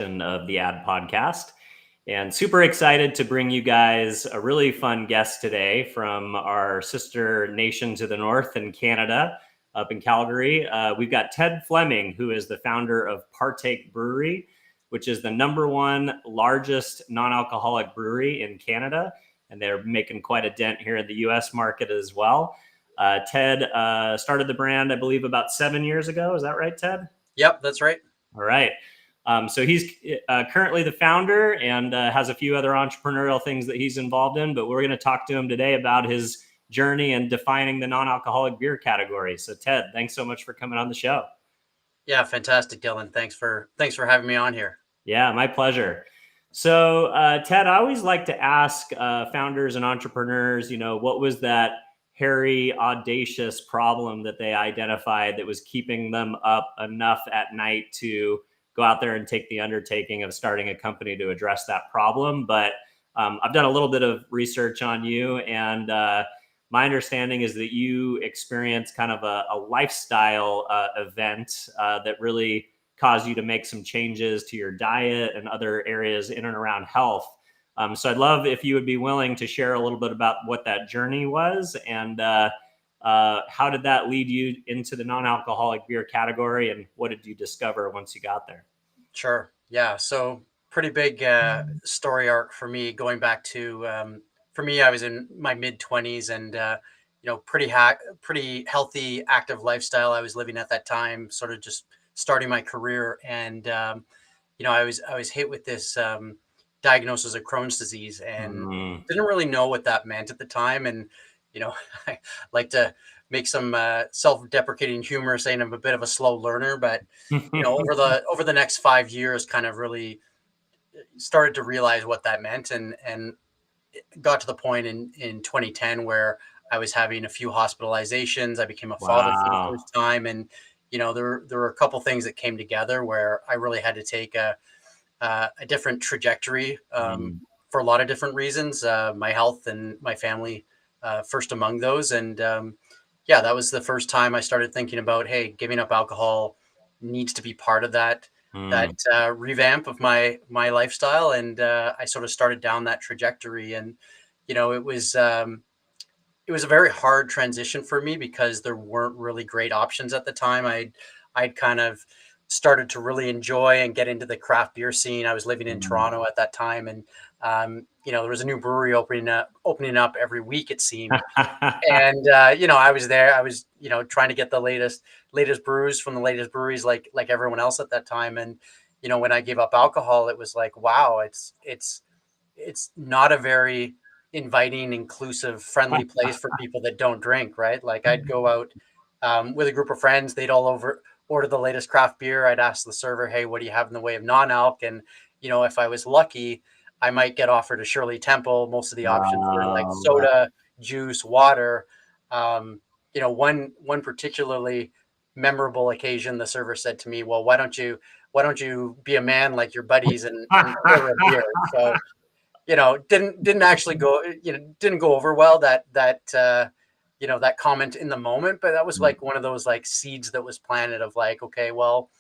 Of the Ad Podcast. And super excited to bring you guys a really fun guest today from our sister nation to the north in Canada, up in Calgary. We've got Ted Fleming, who is the founder of Partake Brewery, which is the number one largest non-alcoholic brewery in Canada. And they're making quite a dent here in the US market as well. Ted started the brand, I believe, about 7 years ago. Is that right, Ted? Yep, that's right. All right. So he's currently the founder and has a few other entrepreneurial things that he's involved in, but we're going to talk to him today about his journey and defining the non-alcoholic beer category. So Ted, thanks so much for coming on the show. Yeah, fantastic, Dylan. Thanks for having me on here. Yeah, my pleasure. So Ted, I always like to ask founders and entrepreneurs, what was that hairy, audacious problem that they identified that was keeping them up enough at night to go out there and take the undertaking of starting a company to address that problem. But I've done a little bit of research on you, and my understanding is that you experienced kind of a lifestyle event that really caused you to make some changes to your diet and other areas in and around health. So I'd love if you would be willing to share a little bit about what that journey was and how did that lead you into the non-alcoholic beer category, and what did you discover once you got there? Sure. Yeah. So pretty big story arc for me, going back to for me, I was in my mid-20s and pretty healthy, active lifestyle I was living at that time. Sort of just starting my career, and I was hit with this diagnosis of Crohn's disease, and didn't really know what that meant at the time. And I like to make some self-deprecating humor, saying I'm a bit of a slow learner, but over the next 5 years, kind of really started to realize what that meant, and got to the point in 2010 where I was having a few hospitalizations. I became a father for the first time, and there were a couple things that came together where I really had to take a different trajectory for a lot of different reasons. My health and my family first among those, and that was the first time I started thinking about, hey, giving up alcohol needs to be part of that revamp of my lifestyle, and I sort of started down that trajectory, and it was a very hard transition for me because there weren't really great options at the time. I'd kind of started to really enjoy and get into the craft beer scene. I was living in Toronto at that time, and there was a new brewery opening up every week, it seemed. And I was there. I was trying to get the latest brews from the latest breweries, like everyone else at that time. And when I gave up alcohol, it was like, wow, it's not a very inviting, inclusive, friendly place for people that don't drink, right? Like I'd go out with a group of friends, they'd all order the latest craft beer. I'd ask the server, hey, what do you have in the way of non-alc? And if I was lucky, I might get offered a Shirley Temple. Most of the options were like soda, juice, water. One particularly memorable occasion, the server said to me, well, why don't you be a man like your buddies and order a beer? So didn't actually go, didn't go over well, that comment in the moment, but that was like one of those like seeds that was planted of like, okay, well,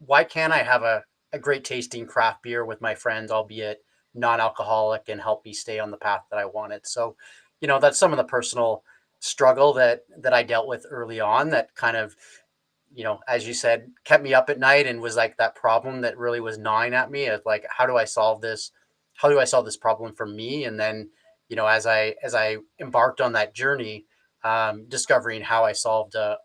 why can't I have a great tasting craft beer with my friends, albeit non-alcoholic, and help me stay on the path that I wanted? So, that's some of the personal struggle that I dealt with early on that kind of, as you said, kept me up at night and was like that problem that really was gnawing at me of like, how do I solve this? How do I solve this problem for me? And then, as I embarked on that journey, discovering how I solved a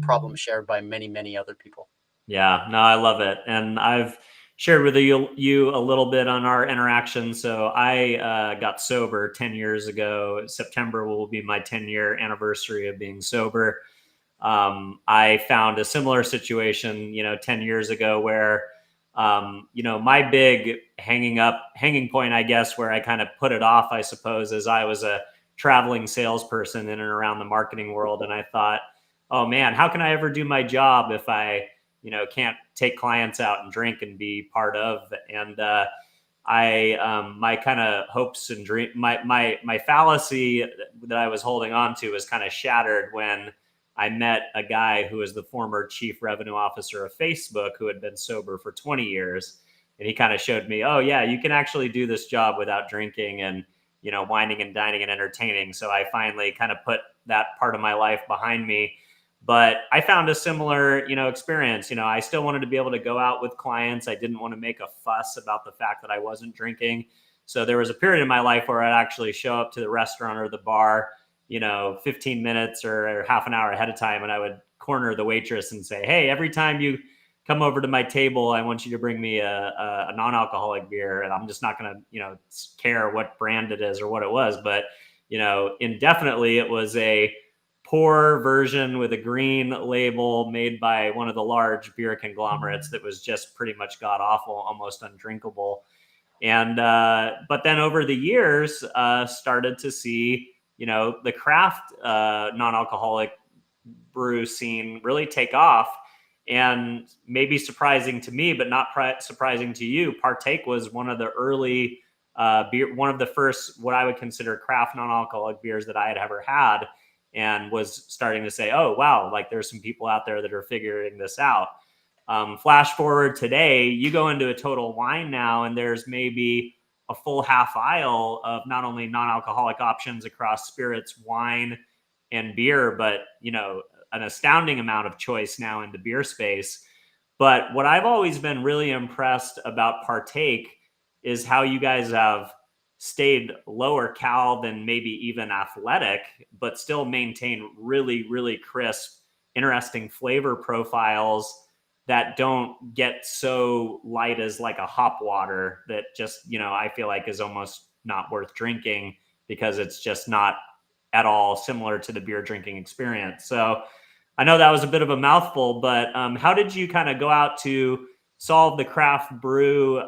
problem shared by many, many other people. Yeah, no, I love it. And I've shared with you a little bit on our interaction. So I got sober 10 years ago. September will be my 10-year anniversary of being sober. I found a similar situation, 10 years ago where, my big hanging point, I guess, where I kind of put it off, I suppose, is I was a traveling salesperson in and around the marketing world. And I thought, oh man, how can I ever do my job if I, can't take clients out and drink and be part of? And my kind of hopes and dream, my fallacy that I was holding on to was kind of shattered when I met a guy who was the former chief revenue officer of Facebook who had been sober for 20 years. And he kind of showed me, oh, yeah, you can actually do this job without drinking and, whining and dining and entertaining. So I finally kind of put that part of my life behind me. But I found a similar, experience. I still wanted to be able to go out with clients. I didn't want to make a fuss about the fact that I wasn't drinking. So there was a period in my life where I'd actually show up to the restaurant or the bar, 15 minutes or half an hour ahead of time. And I would corner the waitress and say, hey, every time you come over to my table, I want you to bring me a non-alcoholic beer. And I'm just not going to, care what brand it is or what it was. But, indefinitely it was a poor version with a green label made by one of the large beer conglomerates that was just pretty much god awful, almost undrinkable. And but then over the years, started to see, the craft non-alcoholic brew scene really take off. And maybe surprising to me, but not surprising to you, Partake was one of the early beer, one of the first what I would consider craft non-alcoholic beers that I had ever had, and was starting to say, oh, wow, like there's some people out there that are figuring this out. Flash forward today, you go into a Total Wine now, and there's maybe a full half aisle of not only non-alcoholic options across spirits, wine, and beer, but an astounding amount of choice now in the beer space. But what I've always been really impressed about Partake is how you guys have stayed lower cal than maybe even athletic, but still maintain really, really crisp, interesting flavor profiles that don't get so light as like a hop water that just, I feel like is almost not worth drinking because it's just not at all similar to the beer drinking experience. So I know that was a bit of a mouthful, but how did you kind of go out to solve the craft brew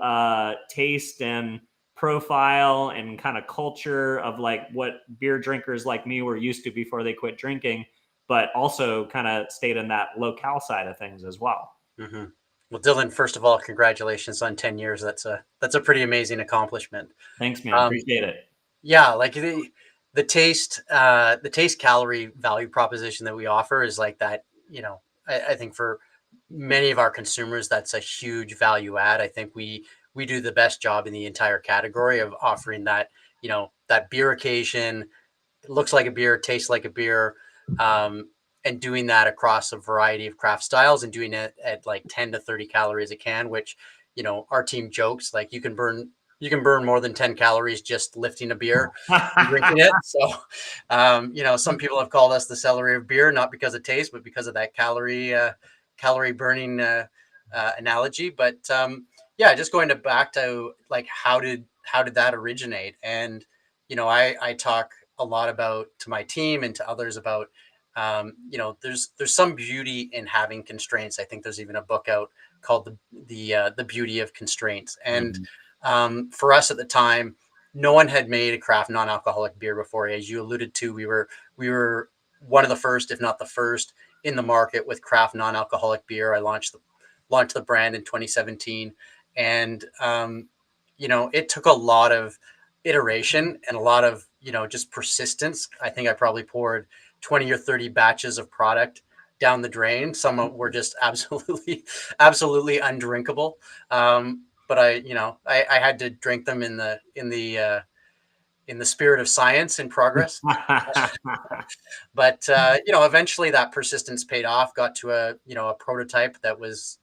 taste and profile and kind of culture of like what beer drinkers like me were used to before they quit drinking, but also kind of stayed in that low-cal side of things as well? Mm-hmm. Well, Dylan, first of all, congratulations on 10 years. That's a pretty amazing accomplishment. Thanks, man. Appreciate it. Yeah, like the taste calorie value proposition that we offer is like that, I think for many of our consumers, that's a huge value add. I think we do the best job in the entire category of offering that, that beer occasion. It looks like a beer, tastes like a beer, and doing that across a variety of craft styles and doing it at like 10 to 30 calories a can, which, our team jokes like you can burn more than 10 calories just lifting a beer and drinking it. So, some people have called us the celery of beer, not because of taste, but because of that calorie burning analogy. But yeah, just going back to like how did that originate? And I talk a lot about to my team and to others about there's some beauty in having constraints. I think there's even a book out called the Beauty of Constraints. And for us at the time, no one had made a craft non-alcoholic beer before. As you alluded to, we were one of the first, if not the first, in the market with craft non-alcoholic beer. I launched the brand in 2017, and it took a lot of iteration and a lot of just persistence. I think I probably poured 20 or 30 batches of product down the drain. Some were just absolutely undrinkable. But I had to drink them in the spirit of science and progress. But eventually that persistence paid off. Got to a prototype that was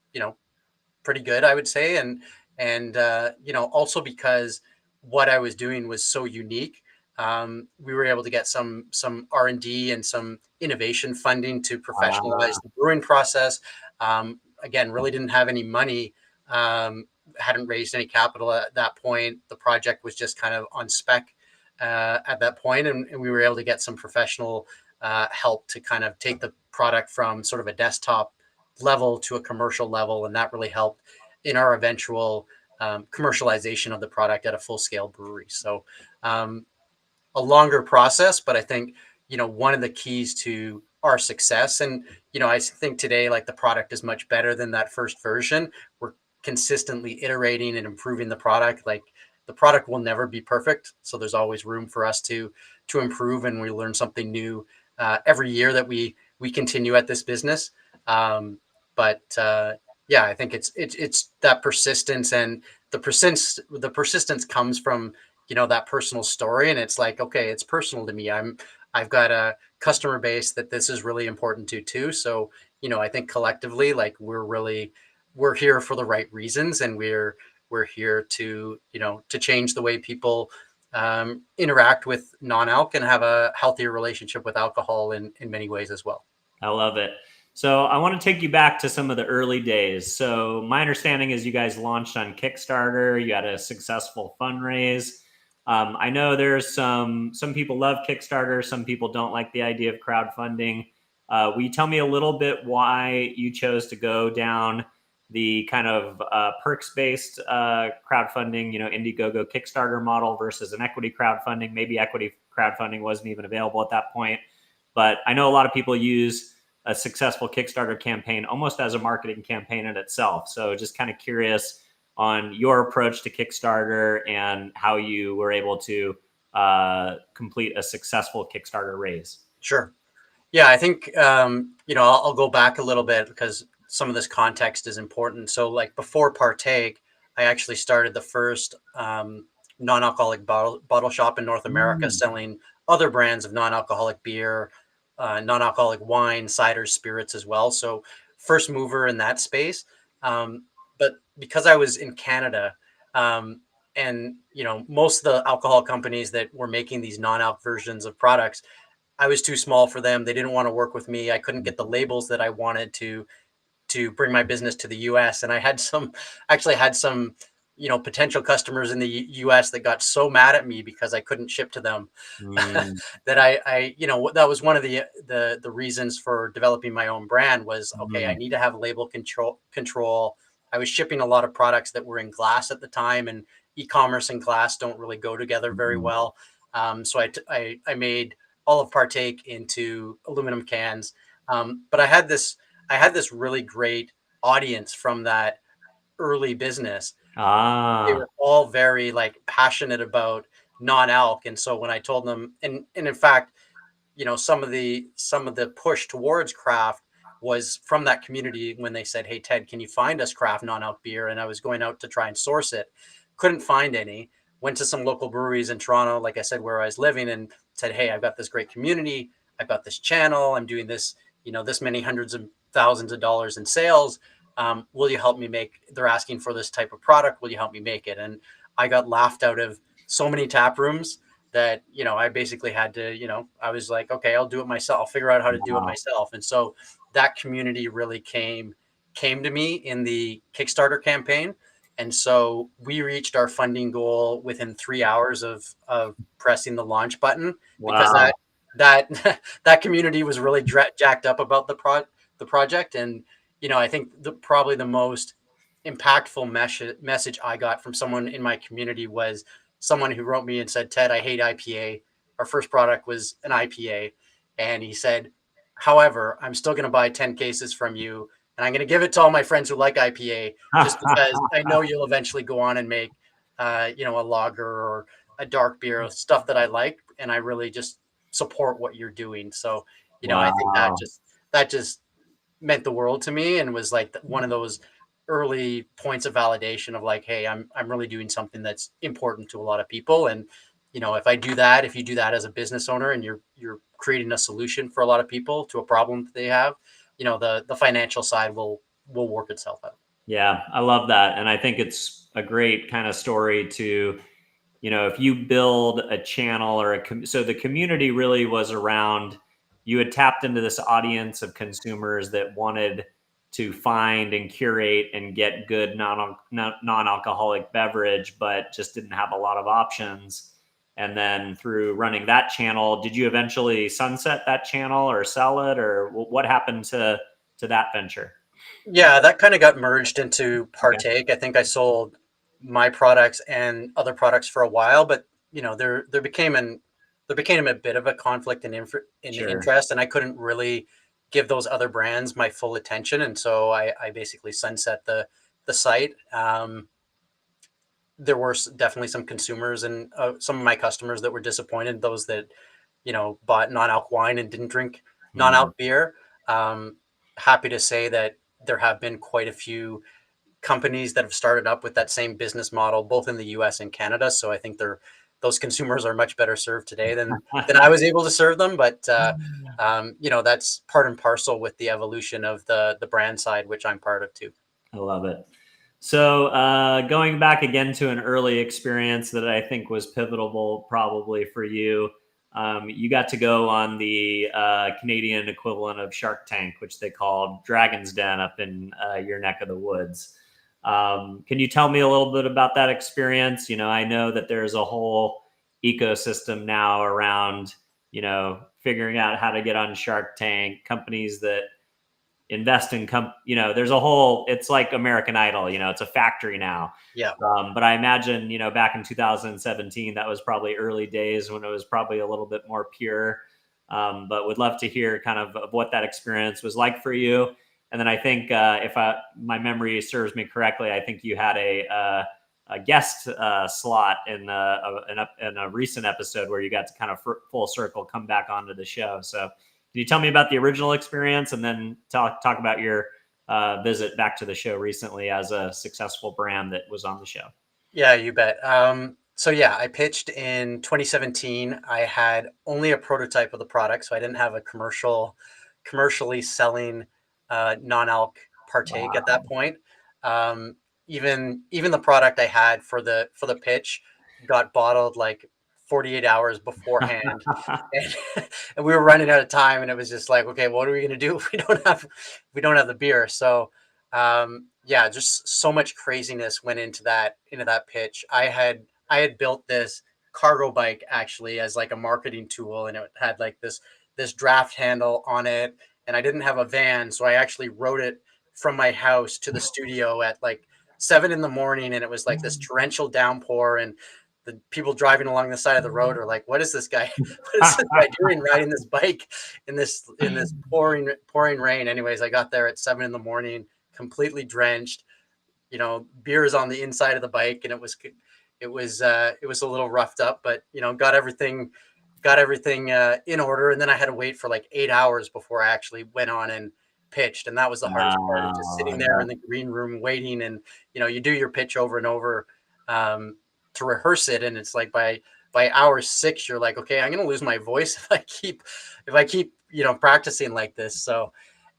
pretty good, I would say, and also because what I was doing was so unique. We were able to get some R&D and some innovation funding to professionalize the brewing process. Again, really didn't have any money, hadn't raised any capital at that point. The project was just kind of on spec at that point, and we were able to get some professional help to kind of take the product from sort of a desktop level to a commercial level, and that really helped in our eventual commercialization of the product at a full-scale brewery. So a longer process, but I think, one of the keys to our success, and, I think today, like the product is much better than that first version. We're consistently iterating and improving the product. Like the product will never be perfect. So there's always room for us to improve, and we learn something new every year that we we continue at this business. But yeah, I think it's that persistence, and the persistence comes from, that personal story. And it's like, okay, it's personal to me. I've got a customer base that this is really important to too. So, I think collectively, like, we're here for the right reasons, and we're here to change the way people interact with non-alc and have a healthier relationship with alcohol in many ways as well. I love it. So I want to take you back to some of the early days. So my understanding is you guys launched on Kickstarter. You had a successful fundraise. I know there's some people love Kickstarter. Some people don't like the idea of crowdfunding. Will you tell me a little bit why you chose to go down the kind of perks-based crowdfunding, Indiegogo Kickstarter model versus an equity crowdfunding? Maybe equity crowdfunding wasn't even available at that point. But I know a lot of people use a successful Kickstarter campaign almost as a marketing campaign in itself. So just kind of curious on your approach to Kickstarter and how you were able to complete a successful Kickstarter raise. Sure. Yeah, I think I'll go back a little bit because some of this context is important. So, like, before Partake, I actually started the first non-alcoholic bottle shop in North America, Mm. selling other brands of non-alcoholic beer, non-alcoholic wine, ciders, spirits as well. So, first mover in that space. But because I was in Canada, and most of the alcohol companies that were making these non-alc versions of products, I was too small for them. They didn't want to work with me. I couldn't get the labels that I wanted to bring my business to the US. And I had actually had some, potential customers in the US that got so mad at me because I couldn't ship to them Mm. that that was one of the reasons for developing my own brand was, okay, I Mm. need to have label control. I was shipping a lot of products that were in glass at the time, and e-commerce and glass don't really go together very Mm. well. So I made all of Partake into aluminum cans. But I had this really great audience from that early business. They Ah. were all very, like, passionate about non-alc. And so when I told them, and in fact, some of the push towards craft was from that community when they said, "Hey Ted, can you find us craft non-alc beer?" And I was going out to try and source it, couldn't find any. Went to some local breweries in Toronto, like I said, where I was living, and said, "Hey, I've got this great community. I've got this channel. I'm doing this, this many hundreds of thousands of dollars in sales. Will you help me make? They're asking for this type of product. Will you help me make it?" And I got laughed out of so many tap rooms that I basically had to, I was like, okay, I'll do it myself. I'll figure out how to do it Wow. myself. And so that community really came to me in the Kickstarter campaign. And so we reached our funding goal within 3 hours of pressing the launch button, because Wow. that that community was really jacked up about the project. And I think probably the most impactful message I got from someone in my community was someone who wrote me and said, "Ted, I hate IPA. Our first product was an IPA." And he said, "However, I'm still going to buy 10 cases from you. And I'm going to give it to all my friends who like IPA, just because I know you'll eventually go on and make, a lager or a dark beer, stuff that I like. And I really just support what you're doing." So, I think Wow. that just meant the world to me, and was like one of those early points of validation of, like, hey, I'm really doing something that's important to a lot of people. And if you do that as a business owner, and you're creating a solution for a lot of people to a problem that they have, the financial side will work itself out. Yeah, I love that. And I think it's a great kind of story to, if you build a channel or so the community really was around, you had tapped into this audience of consumers that wanted to find and curate and get good non-alcoholic beverage, but just didn't have a lot of options. And then through running that channel, did you eventually sunset that channel or sell it, or what happened to that venture? Yeah, that kind of got merged into Okay. Partake. I think I sold my products and other products for a while, but there became a bit of a conflict in Sure. interest, and I couldn't really give those other brands my full attention, and so I basically sunset the site. There were definitely some consumers and some of my customers that were disappointed. Those that bought non-alc wine and didn't drink Hmm. non-alc beer. Um, Happy to say that there have been quite a few companies that have started up with that same business model, both in the US and Canada. So I think those consumers are much better served today than I was able to serve them. But that's part and parcel with the evolution of the brand side, which I'm part of too. I love it. So, going back again to an early experience that I think was pivotal, probably for you, you got to go on the Canadian equivalent of Shark Tank, which they called Dragon's Den up in your neck of the woods. Can you tell me a little bit about that experience? I know that there's a whole ecosystem now around, figuring out how to get on Shark Tank, companies that invest in there's a whole, it's like American Idol, it's a factory now. Yeah. But I imagine, back in 2017, that was probably early days when it was probably a little bit more pure. But would love to hear kind of what that experience was like for you. And then I think if my memory serves me correctly, I think you had a guest slot in a recent episode where you got to kind of full circle come back onto the show. So can you tell me about the original experience and then talk about your visit back to the show recently as a successful brand that was on the show? Yeah, you bet. So yeah, I pitched in 2017. I had only a prototype of the product, so I didn't have a commercially selling non-alc partake at that point. Um, even the product I had for the pitch got bottled like 48 hours beforehand, and, and we were running out of time, and it was just like, okay, what are we gonna do if we don't have the beer? So yeah, just so much craziness went into that pitch. I had built this cargo bike actually as like a marketing tool, and it had like this draft handle on it, and I didn't have a van, so I actually rode it from my house to the studio at like 7 in the morning, and it was like this torrential downpour, and the people driving along the side of the road are like, what is this guy what is this guy doing riding this bike in this pouring rain? Anyways, I got there at 7 in the morning, completely drenched. Beer is on the inside of the bike, and it was a little roughed up, but got everything in order. And then I had to wait for like 8 hours before I actually went on and pitched, and that was the hardest part, is just sitting there in the green room waiting. And you do your pitch over and over to rehearse it, and it's like by hour 6 you're like, okay, I'm gonna lose my voice if I keep practicing like this. So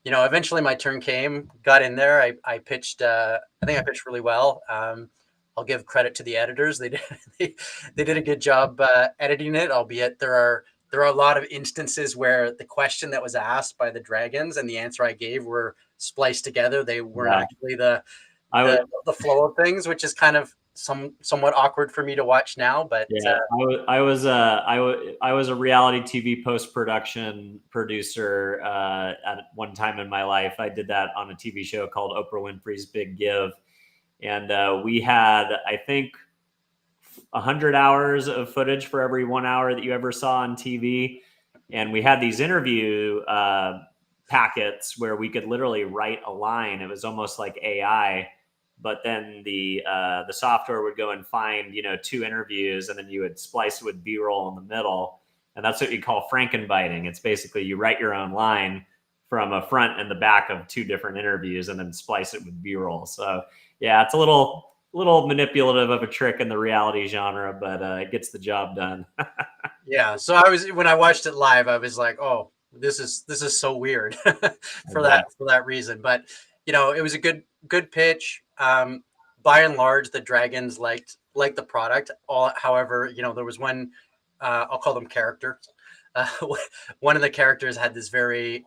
eventually my turn came, got in there. I pitched. I think I pitched really well. I'll give credit to the editors. They did they did a good job editing it, albeit there are a lot of instances where the question that was asked by the dragons and the answer I gave were spliced together. They weren't actually the flow of things, which is kind of somewhat awkward for me to watch now. But yeah, I was a reality TV post-production producer at one time in my life. I did that on a TV show called Oprah Winfrey's Big Give, and we had, I think, 100 hours of footage for every 1 hour that you ever saw on TV, and we had these interview packets where we could literally write a line. It was almost like AI. But then the software would go and find 2 interviews, and then you would splice it with B-roll in the middle, and that's what you call frankenbiting. It's basically you write your own line from a front and the back of 2 different interviews, and then splice it with B-roll. So yeah, it's a little manipulative of a trick in the reality genre, but it gets the job done. yeah, so when I watched it live, I was like, oh, this is so weird for that reason. But it was a good pitch. By and large, the dragons liked the product. However, there was one, I'll call them characters. Uh, One of the characters had this very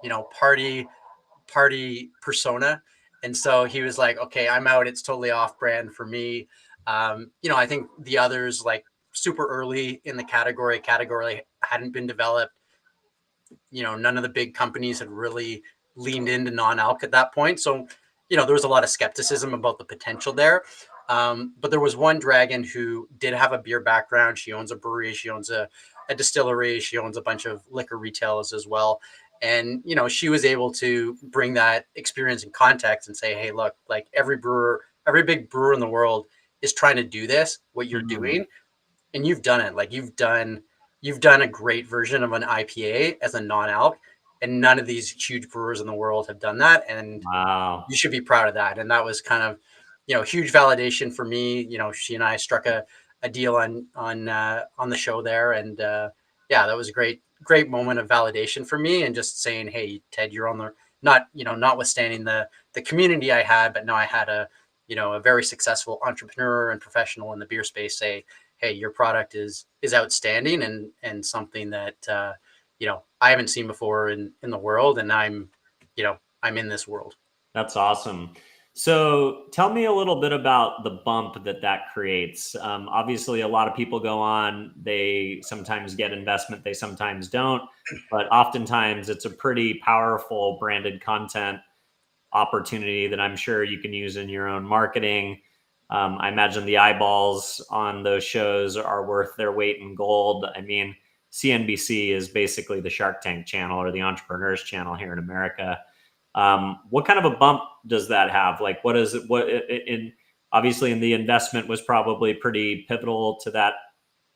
party persona, and so he was like, okay, I'm out. It's totally off brand for me. I think the others, like super early in the category hadn't been developed. None of the big companies had really leaned into non-alc at that point. So, there was a lot of skepticism about the potential there. But there was one dragon who did have a beer background. She owns a brewery. She owns a distillery. She owns a bunch of liquor retailers as well. And, she was able to bring that experience and context and say, hey, look, like every big brewer in the world is trying to do this, what you're doing. And you've done it. Like you've done a great version of an IPA as a non-alc. and none of these huge brewers in the world have done that. And Wow. you should be proud of that. And that was kind of, huge validation for me. She and I struck a deal on the show there. And yeah, that was a great moment of validation for me. And just saying, hey, Ted, you're on the, notwithstanding the community I had, but now I had a very successful entrepreneur and professional in the beer space say, hey, your product is outstanding and something that, I haven't seen before in the world. And I'm in this world. That's awesome. So tell me a little bit about the bump that creates. Obviously, a lot of people go on, they sometimes get investment, they sometimes don't, but oftentimes it's a pretty powerful branded content opportunity that I'm sure you can use in your own marketing. I imagine the eyeballs on those shows are worth their weight in gold. I mean, CNBC is basically the Shark Tank channel or the Entrepreneurs channel here in America. What kind of a bump does that have? Like, what is it? What in obviously in the investment was probably pretty pivotal to that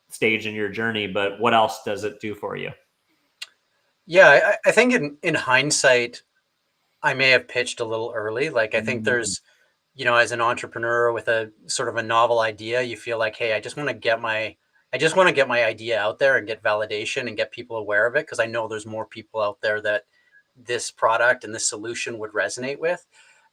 stage in your journey, but what else does it do for you? Yeah, I think in hindsight, I may have pitched a little early. Like I think Mm, there's, as an entrepreneur with a sort of a novel idea, you feel like, hey, I just want to get my idea out there and get validation and get people aware of it because I know there's more people out there that this product and this solution would resonate with.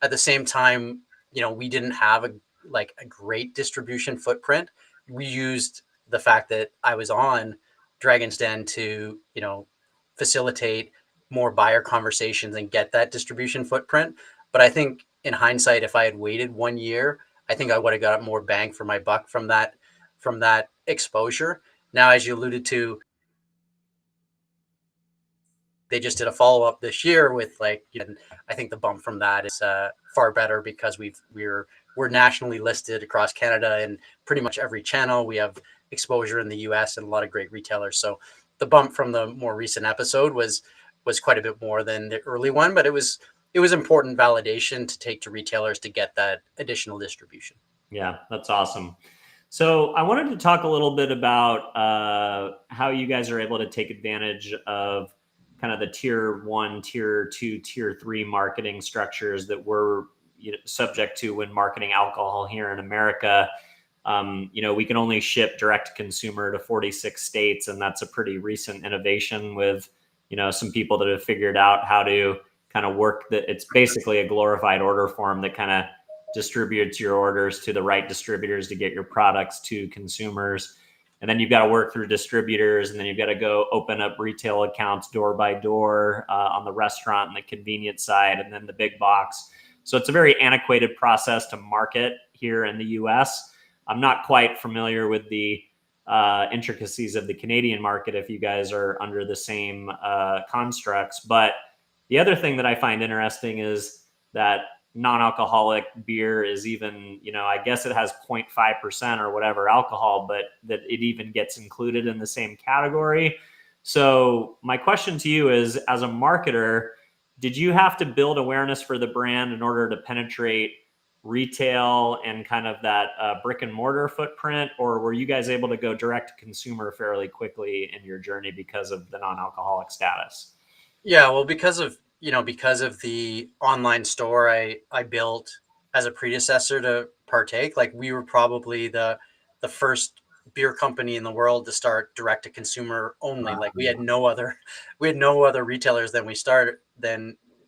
At the same time, we didn't have a great distribution footprint. We used the fact that I was on Dragon's Den to, facilitate more buyer conversations and get that distribution footprint. But I think in hindsight, if I had waited 1 year, I think I would have got more bang for my buck from that exposure. Now, as you alluded to, they just did a follow up this year with I think the bump from that is far better because we're nationally listed across Canada and pretty much every channel. We have exposure in the US and a lot of great retailers. So the bump from the more recent episode was quite a bit more than the early one, but it was important validation to take to retailers to get that additional distribution. yeah, that's awesome. So I wanted to talk a little bit about how you guys are able to take advantage of kind of the tier one, tier two, tier three marketing structures that we're subject to when marketing alcohol here in America. We can only ship direct to consumer to 46 states, and that's a pretty recent innovation with, some people that have figured out how to kind of work that. It's basically a glorified order form that kind of distributes your orders to the right distributors to get your products to consumers. And then you've got to work through distributors, and then you've got to go open up retail accounts door by door on the restaurant and the convenience side, and then the big box. So it's a very antiquated process to market here in the US. I'm not quite familiar with the intricacies of the Canadian market if you guys are under the same constructs. But the other thing that I find interesting is that non-alcoholic beer is even, I guess it has 0.5% or whatever alcohol, but that it even gets included in the same category. So my question to you is, as a marketer, did you have to build awareness for the brand in order to penetrate retail and kind of that brick and mortar footprint, or were you guys able to go direct to consumer fairly quickly in your journey because of the non-alcoholic status? Yeah, well, because of the online store I built as a predecessor to Partake, like we were probably the first beer company in the world to start direct to consumer only. Like we had no other retailers than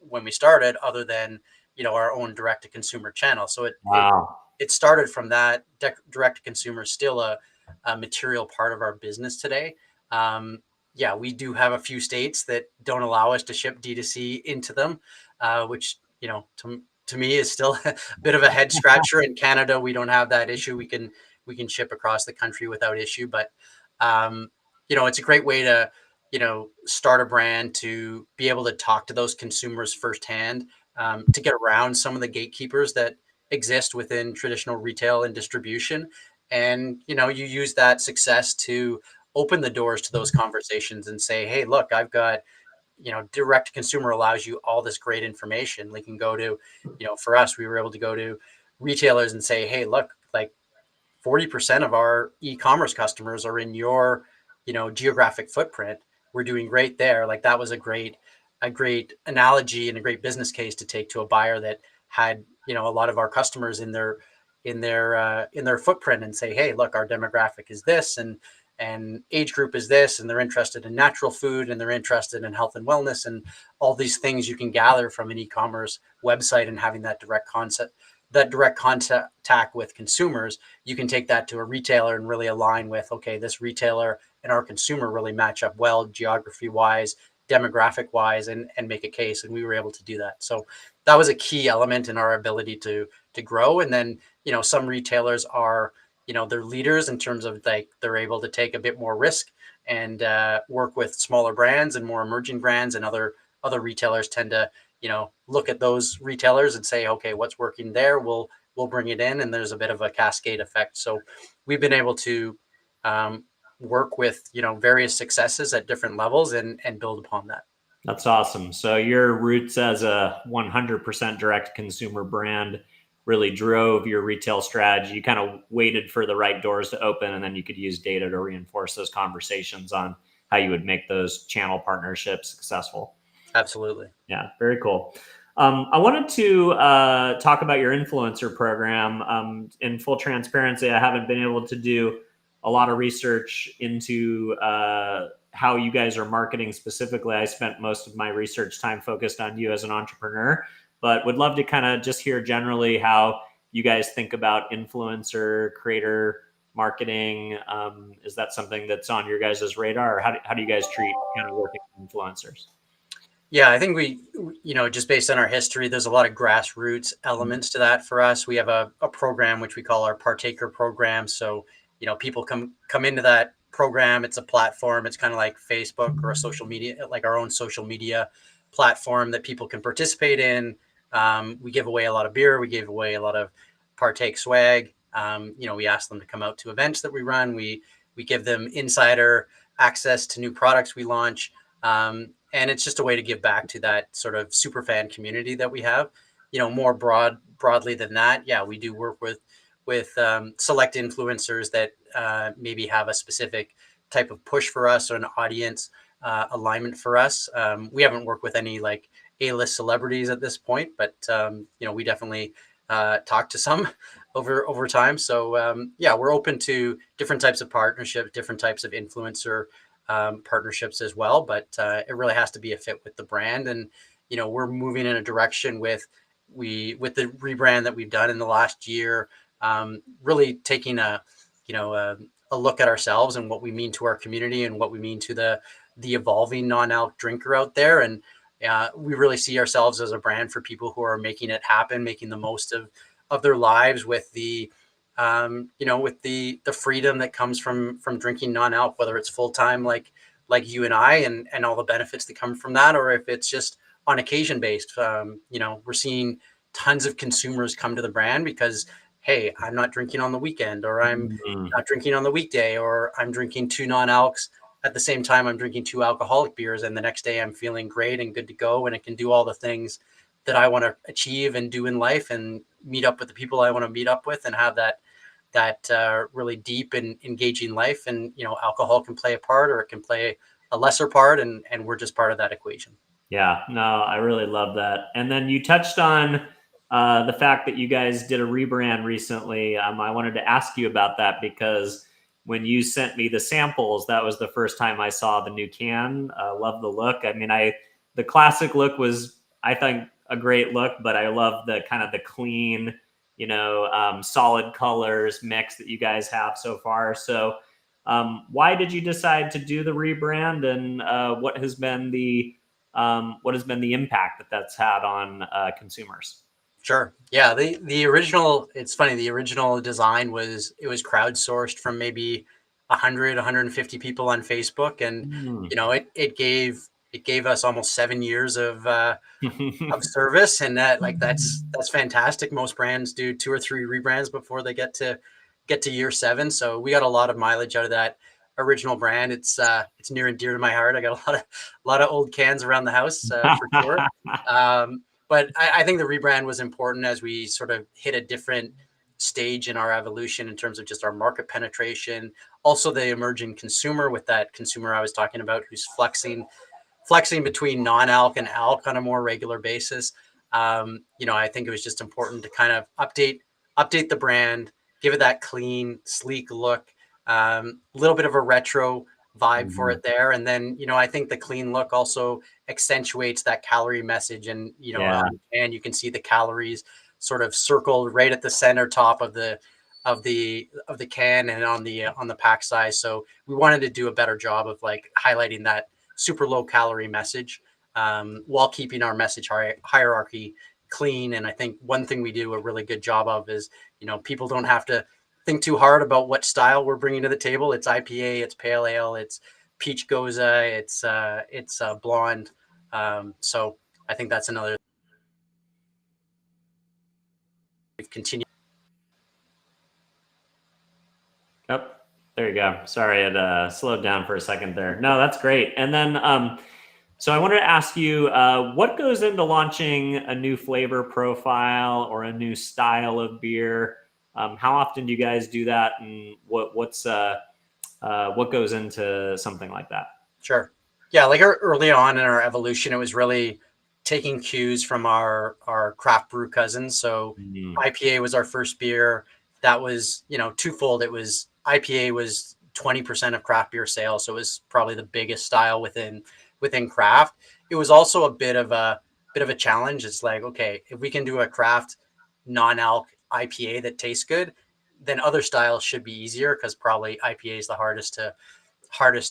when we started other than our own direct to consumer channel. So Wow. it started from that. Direct to consumer is still a material part of our business today. Yeah, we do have a few states that don't allow us to ship D2C into them, which, to me is still a bit of a head scratcher. In Canada, we don't have that issue. We can ship across the country without issue, but it's a great way to, start a brand, to be able to talk to those consumers firsthand, to get around some of the gatekeepers that exist within traditional retail and distribution. And, you use that success to open the doors to those conversations and say, hey, look, I've got, direct to consumer allows you all this great information. We can go to, for us, we were able to go to retailers and say, hey, look, like 40% of our e-commerce customers are in your, geographic footprint. We're doing great there. Like that was a great great analogy and a great business case to take to a buyer that had, a lot of our customers in their footprint, and say, hey, look, our demographic is this, and age group is this, and they're interested in natural food, and they're interested in health and wellness, and all these things you can gather from an e-commerce website, and having that direct contact with consumers. You can take that to a retailer and really align with, okay, this retailer and our consumer really match up well, geography wise, demographic wise, and make a case. And we were able to do that. So that was a key element in our ability to grow. And then, some retailers are, they're leaders in terms of, like, they're able to take a bit more risk and work with smaller brands and more emerging brands, and other retailers tend to, look at those retailers and say, okay, what's working there, we'll bring it in, and there's a bit of a cascade effect. So we've been able to work with, various successes at different levels, and build upon that. That's awesome. So your roots as a 100% direct consumer brand really drove your retail strategy. You kind of waited for the right doors to open, and then you could use data to reinforce those conversations on how you would make those channel partnerships successful. Absolutely. Yeah, very cool. I wanted to talk about your influencer program. In full transparency, I haven't been able to do a lot of research into how you guys are marketing specifically. I spent most of my research time focused on you as an entrepreneur, but would love to kind of just hear generally how you guys think about influencer creator marketing. Is that something that's on your guys' radar, or how do you guys treat kind of working with influencers? Yeah, I think we, just based on our history, there's a lot of grassroots elements to that for us. We have a program which we call our Partaker program. So, people come into that program. It's a platform. It's kind of like Facebook or a social media, like our own social media platform that people can participate in. We give away a lot of beer. We give away a lot of Partake swag. We ask them to come out to events that we run. We give them insider access to new products we launch. And it's just a way to give back to that sort of super fan community that we have. More broadly than that, yeah, we do work with select influencers that maybe have a specific type of push for us, or an audience alignment for us. We haven't worked with any like A-list celebrities at this point, but we definitely talk to some over time. So yeah, we're open to different types of partnerships, different types of influencer partnerships as well, but it really has to be a fit with the brand. And we're moving in a direction with the rebrand that we've done in the last year, really taking a look at ourselves and what we mean to our community, and what we mean to the evolving non-alc drinker out there. And we really see ourselves as a brand for people who are making it happen, making the most of their lives with the with the freedom that comes from drinking non-alc, whether it's full-time like you and I, and all the benefits that come from that, or if it's just on occasion based. We're seeing tons of consumers come to the brand because, hey, I'm not drinking on the weekend, or I'm not drinking on the weekday, or I'm drinking 2 non-alcs at the same time I'm drinking 2 alcoholic beers, and the next day I'm feeling great and good to go, and it can do all the things that I want to achieve and do in life, and meet up with the people I want to meet up with, and have that really deep and engaging life. And alcohol can play a part, or it can play a lesser part, and we're just part of that equation. Yeah, no, I really love that. And then you touched on the fact that you guys did a rebrand recently. I wanted to ask you about that, because when you sent me the samples, that was the first time I saw the new can. Love the look. I mean, the classic look was, I think, a great look, but I love the kind of the clean, solid colors mix that you guys have so far. So why did you decide to do the rebrand, and what has been the impact that that's had on consumers? Sure. Yeah. The original, it's funny, the original design was crowdsourced from maybe 150 people on Facebook. And, it gave us almost 7 years of service. And that's fantastic. Most brands do 2 or 3 rebrands before they get to year 7. So we got a lot of mileage out of that original brand. It's near and dear to my heart. I got a lot of old cans around the house, for sure. But I think the rebrand was important as we sort of hit a different stage in our evolution in terms of just our market penetration. Also, the emerging consumer, with that consumer I was talking about who's flexing flexing between non-alc and alc on a more regular basis. I think it was just important to kind of update the brand, give it that clean, sleek look, a little bit of a retro vibe for Mhm. it there. And then, I think the clean look also accentuates that calorie message. And, Yeah. on the can, you can see the calories sort of circled right at the center top of the can and on the pack size. So we wanted to do a better job of like highlighting that super low calorie message, while keeping our message hierarchy clean. And I think one thing we do a really good job of is, people don't have to think too hard about what style we're bringing to the table. It's IPA, it's pale ale, it's peach goza, it's blonde. So I think that's another we've continued. Oh, there you go. Sorry, it slowed down for a second there. No, that's great. And then, so I wanted to ask you, what goes into launching a new flavor profile or a new style of beer? How often do you guys do that, and what goes into something like that? Sure. Yeah, like early on in our evolution, it was really taking cues from our craft brew cousins. So Mm, IPA was our first beer. That was, twofold. It was IPA was 20% of craft beer sales, so it was probably the biggest style within craft. It was also a bit of a challenge. It's like, okay, if we can do a craft non-alc IPA that tastes good, then other styles should be easier because probably IPA is the hardest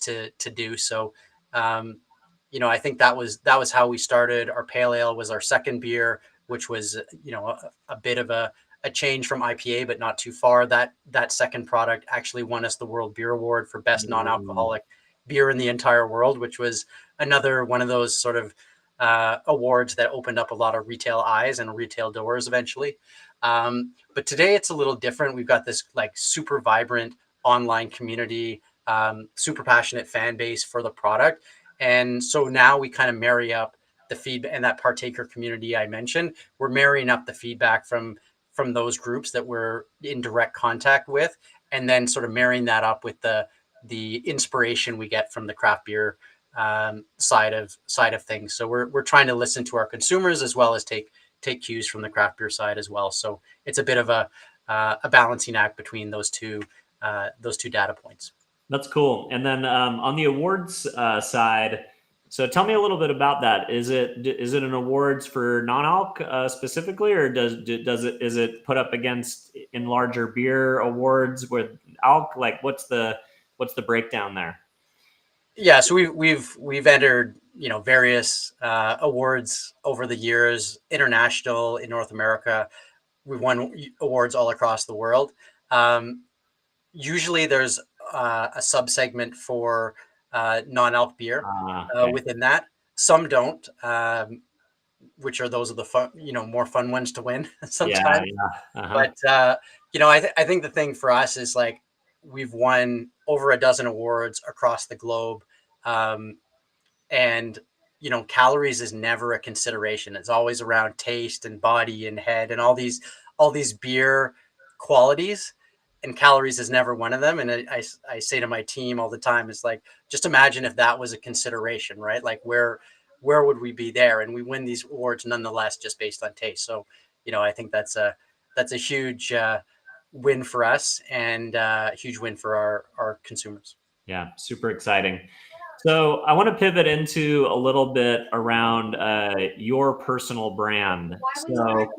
to do. So, I think that was how we started. Our pale ale was our second beer, which was, a bit of a change from IPA, but not too far. That second product actually won us the World Beer Award for best mm, non-alcoholic beer in the entire world, which was another one of those sort of awards that opened up a lot of retail eyes and retail doors eventually. But today it's a little different. We've got this like super vibrant online community, super passionate fan base for the product. And so now we kind of marry up the feedback and that partaker community I mentioned. We're marrying up the feedback from those groups that we're in direct contact with, and then sort of marrying that up with the inspiration we get from the craft beer side of things. So we're trying to listen to our consumers as well as take cues from the craft beer side as well. So it's a bit of a balancing act between those two data points. that's cool. And then on the awards side, so tell me a little bit about that. Is it an awards for non-alc specifically, or is it put up against in larger beer awards with alc? Like, what's the breakdown there? Yeah, so we've entered various awards over the years, international in North America. We've won awards all across the world. Um, Usually, there's a sub segment for non-alc beer Okay. within that. Some don't, which are those are the fun, more fun ones to win Yeah, sometimes. yeah. Uh-huh. But I think the thing for us is like we've won over a dozen awards across the globe, um, and calories is never a consideration. It's always around taste and body and head and all these beer qualities, and calories is never one of them. And I say to my team all the time, it's like, just imagine if that was a consideration, right? Like where would we be there? And we win these awards nonetheless just based on taste. So I think that's a huge win for us, and huge win for our consumers. Yeah, super exciting. So I want to pivot into a little bit around your personal brand. So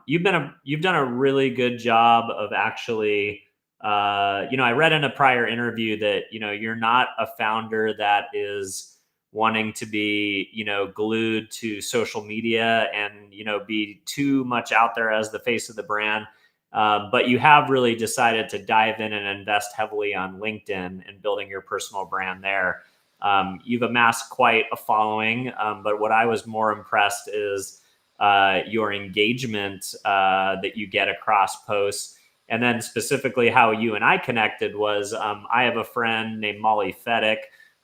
you've done a really good job of actually, I read in a prior interview that you're not a founder that is wanting to be glued to social media and be too much out there as the face of the brand. But you have really decided to dive in and invest heavily on LinkedIn and building your personal brand there. You've amassed quite a following, but what I was more impressed is your engagement that you get across posts. And then specifically how you and I connected was I have a friend named Molly Fedek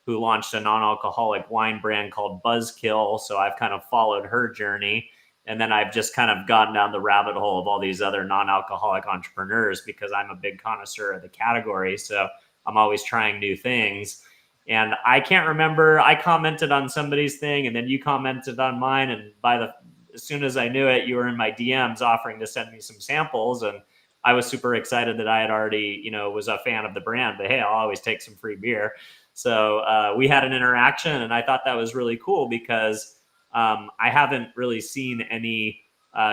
who launched a non-alcoholic wine brand called Buzzkill. So I've kind of followed her journey. And then I've just kind of gotten down the rabbit hole of all these other non-alcoholic entrepreneurs because I'm a big connoisseur of the category. So I'm always trying new things. And I can't remember, I commented on somebody's thing and then you commented on mine. And as soon as I knew it, you were in my DMs offering to send me some samples. And I was super excited that I had already, was a fan of the brand, but hey, I'll always take some free beer. So we had an interaction, and I thought that was really cool because I haven't really seen any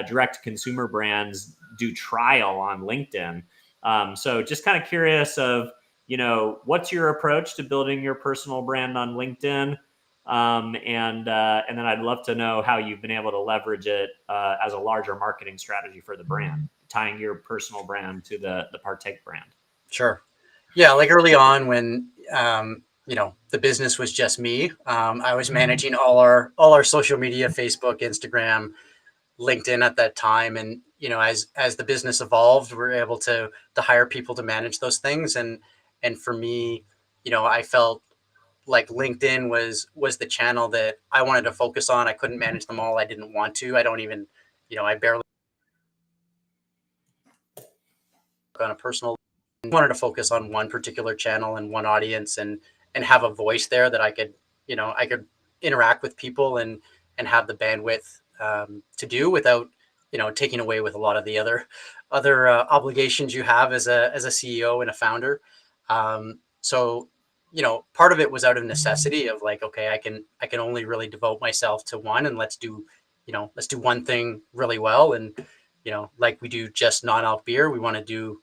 direct consumer brands do trial on LinkedIn. So just kind of curious of, what's your approach to building your personal brand on LinkedIn? And then I'd love to know how you've been able to leverage it as a larger marketing strategy for the brand, tying your personal brand to the Partake brand. Sure. Yeah, like early on when the business was just me, I was managing all our social media, Facebook, Instagram, LinkedIn at that time. And as the business evolved, we were able to hire people to manage those things. And for me, I felt like LinkedIn was the channel that I wanted to focus on. I couldn't manage them all. I didn't want to. I don't even, I barely on a personal. I wanted to focus on one particular channel and one audience, and have a voice there that I could, I could interact with people and have the bandwidth to do without, taking away with a lot of the other obligations you have as a CEO and a founder. So part of it was out of necessity of like, okay, I can only really devote myself to one, and let's do one thing really well. And like we do just non-alc beer, we want to do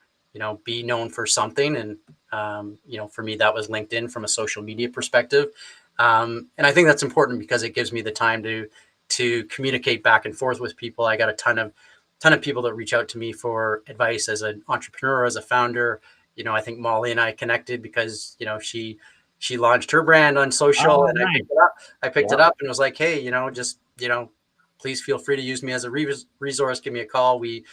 be known for something. And for me, that was LinkedIn from a social media perspective. And I think that's important because it gives me the time to communicate back and forth with people. I got a ton of people that reach out to me for advice as an entrepreneur, as a founder. I think Molly and I connected because she launched her brand on social. And nice. I picked it up and was like, hey, just please feel free to use me as a resource. Give me a call. We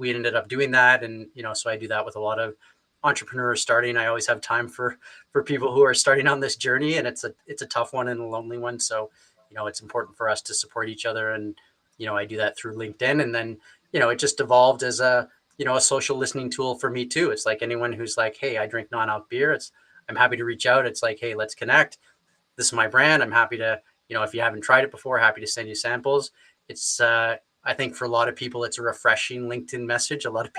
ended up doing that. And so I do that with a lot of entrepreneurs starting. I always have time for people who are starting on this journey, and it's a tough one and a lonely one. So it's important for us to support each other. And I do that through LinkedIn. And then it just evolved as a social listening tool for me too. It's like anyone who's like, hey, I drink non-alc beer, I'm happy to reach out. It's like, hey, let's connect. This is my brand. I'm happy to, if you haven't tried it before, happy to send you samples. It's I think for a lot of people, it's a refreshing LinkedIn message. A lot of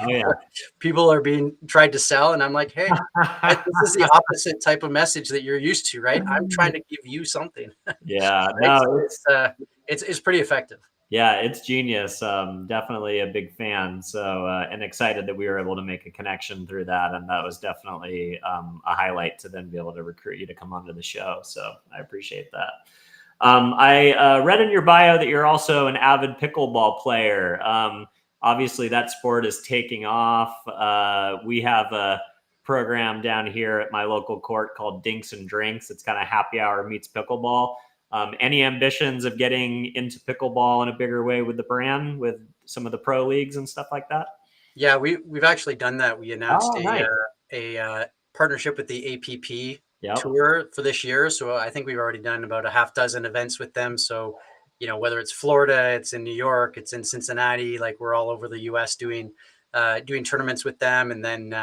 people are being tried to sell, and I'm like, hey, this is the opposite type of message that you're used to, right? I'm trying to give you something. Yeah, right? No, so it's pretty effective. Yeah, it's genius. Definitely a big fan. So, and excited that we were able to make a connection through that. And that was definitely a highlight to then be able to recruit you to come onto the show. So I appreciate that. I read in your bio that you're also an avid pickleball player. Obviously, that sport is taking off. We have a program down here at my local court called Dinks and Drinks. It's kind of happy hour meets pickleball. Any ambitions of getting into pickleball in a bigger way with the brand, with some of the pro leagues and stuff like that? Yeah, we've actually done that. We announced a partnership with the APP tour for this year. So I think we've already done about a half dozen events with them. So, whether it's Florida, it's in New York, it's in Cincinnati, like we're all over the US doing tournaments with them. And then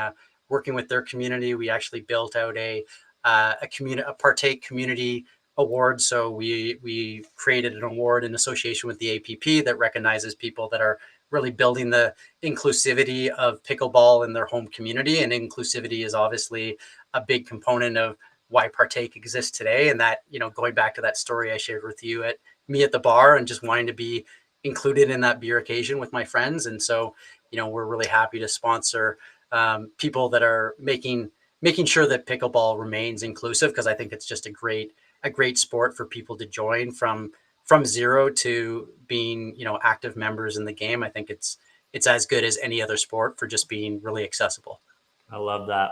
working with their community, we actually built out a Partake community award. So we created an award in association with the APP that recognizes people that are really building the inclusivity of pickleball in their home community. And inclusivity is obviously a big component of why Partake exists today. And that, going back to that story I shared with you at the bar and just wanting to be included in that beer occasion with my friends. And so, we're really happy to sponsor people that are making sure that pickleball remains inclusive, because I think it's just a great sport for people to join from zero to being, active members in the game. I think it's as good as any other sport for just being really accessible. I love that.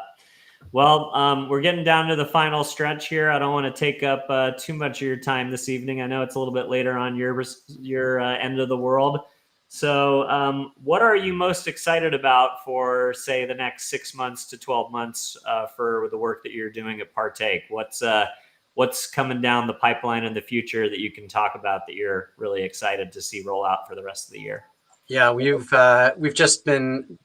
Well, we're getting down to the final stretch here. I don't want to take up too much of your time this evening. I know it's a little bit later on your end of the world. So what are you most excited about for, say, the next 6 months to 12 months for the work that you're doing at Partake? What's coming down the pipeline in the future that you can talk about that you're really excited to see roll out for the rest of the year? Yeah, we've just been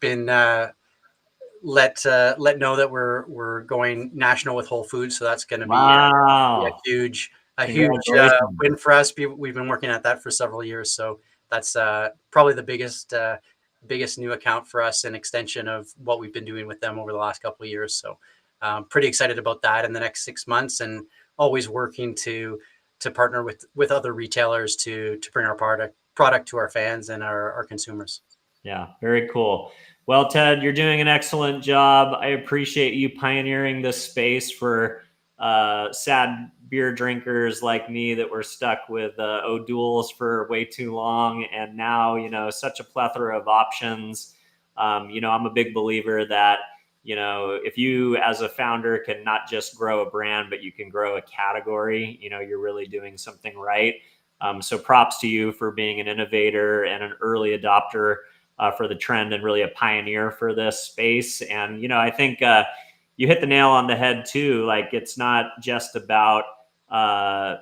let know that we're going national with Whole Foods. So that's going to be a Wow. huge Congratulations. win for us. We've been working at that for several years. So that's probably the biggest new account for us, an extension of what we've been doing with them over the last couple of years. So pretty excited about that in the next 6 months, and always working to partner with other retailers to bring our product to our fans and our consumers. Yeah, very cool. Well, Ted, you're doing an excellent job. I appreciate you pioneering this space for sad beer drinkers like me that were stuck with O'Doul's for way too long. And now, such a plethora of options. I'm a big believer that, if you as a founder can not just grow a brand, but you can grow a category, you're really doing something right. So props to you for being an innovator and an early adopter for the trend, and really a pioneer for this space. And, I think you hit the nail on the head too. Like, it's not just about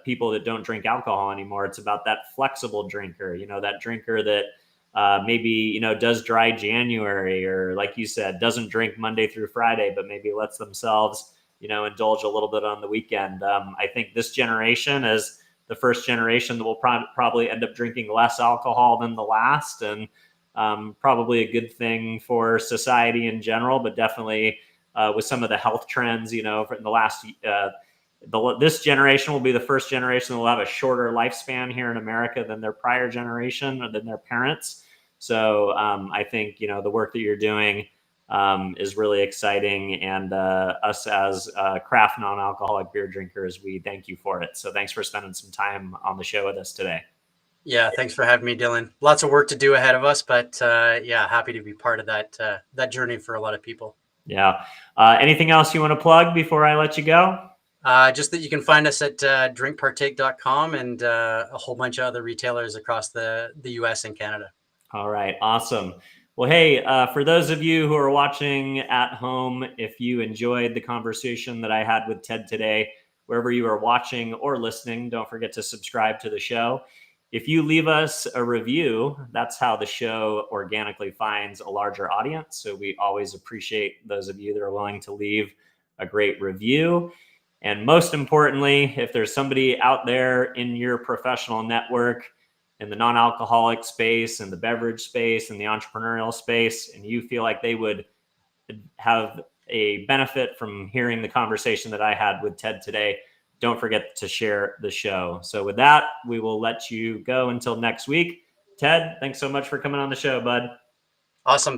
people that don't drink alcohol anymore. It's about that flexible drinker, that drinker that maybe, does dry January, or like you said, doesn't drink Monday through Friday, but maybe lets themselves, indulge a little bit on the weekend. I think this generation is the first generation that will probably end up drinking less alcohol than the last. And probably a good thing for society in general, but definitely with some of the health trends, in the last, this generation will be the first generation that will have a shorter lifespan here in America than their prior generation, or than their parents. So I think, the work that you're doing is really exciting. And us as craft non-alcoholic beer drinkers, we thank you for it. So thanks for spending some time on the show with us today. Yeah, thanks for having me, Dylan. Lots of work to do ahead of us, but yeah, happy to be part of that journey for a lot of people. Yeah. Anything else you want to plug before I let you go? Just that you can find us at drinkpartake.com, and a whole bunch of other retailers across the US and Canada. All right. Awesome. Well, hey, for those of you who are watching at home, if you enjoyed the conversation that I had with Ted today, wherever you are watching or listening, don't forget to subscribe to the show. If you leave us a review, that's how the show organically finds a larger audience. So we always appreciate those of you that are willing to leave a great review. And most importantly, if there's somebody out there in your professional network, in the non-alcoholic space, in the beverage space, in the entrepreneurial space, and you feel like they would have a benefit from hearing the conversation that I had with Ted today, don't forget to share the show. So with that, we will let you go until next week. Ted, thanks so much for coming on the show, bud. Awesome.